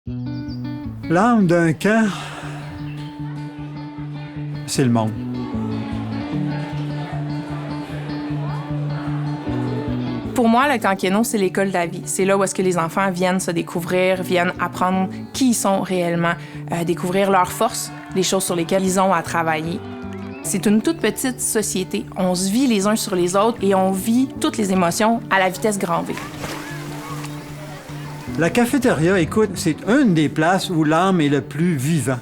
L'âme d'un camp, c'est le monde. Pour moi, le camp Keno, c'est l'école de la vie. C'est là où est-ce que les enfants viennent se découvrir, viennent apprendre qui ils sont réellement, découvrir leurs forces, les choses sur lesquelles ils ont à travailler. C'est une toute petite société. On se vit les uns sur les autres et on vit toutes les émotions à la vitesse grand V. La cafétéria, écoute, c'est une des places où l'âme est le plus vivant.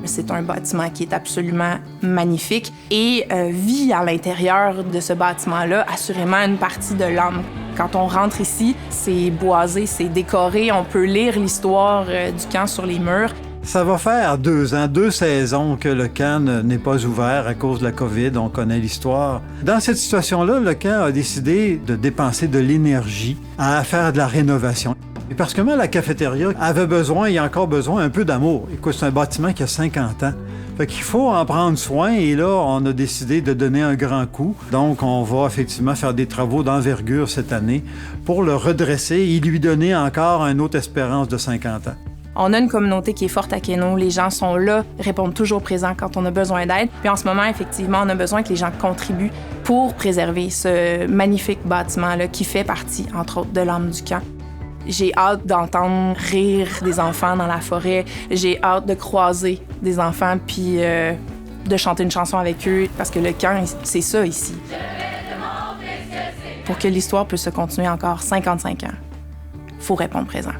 C'est un bâtiment qui est absolument magnifique et vit à l'intérieur de ce bâtiment-là assurément une partie de l'âme. Quand on rentre ici, c'est boisé, c'est décoré, on peut lire l'histoire du camp sur les murs. Ça va faire 2 ans, 2 saisons que le camp n'est pas ouvert à cause de la COVID, on connaît l'histoire. Dans cette situation-là, le camp a décidé de dépenser de l'énergie à faire de la rénovation. Et parce que moi, la cafétéria avait besoin, et a encore besoin, un peu d'amour. Écoute, c'est un bâtiment qui a 50 ans. Fait qu'il faut en prendre soin, et là, on a décidé de donner un grand coup. Donc, on va effectivement faire des travaux d'envergure cette année pour le redresser et lui donner encore une autre espérance de 50 ans. On a une communauté qui est forte à Keno. Les gens sont là, répondent toujours présents quand on a besoin d'aide. Puis en ce moment, effectivement, on a besoin que les gens contribuent pour préserver ce magnifique bâtiment-là qui fait partie, entre autres, de l'âme du camp. J'ai hâte d'entendre rire des enfants dans la forêt. J'ai hâte de croiser des enfants puis de chanter une chanson avec eux parce que le camp, c'est ça ici. Pour que l'histoire puisse se continuer encore 55 ans, il faut répondre présent.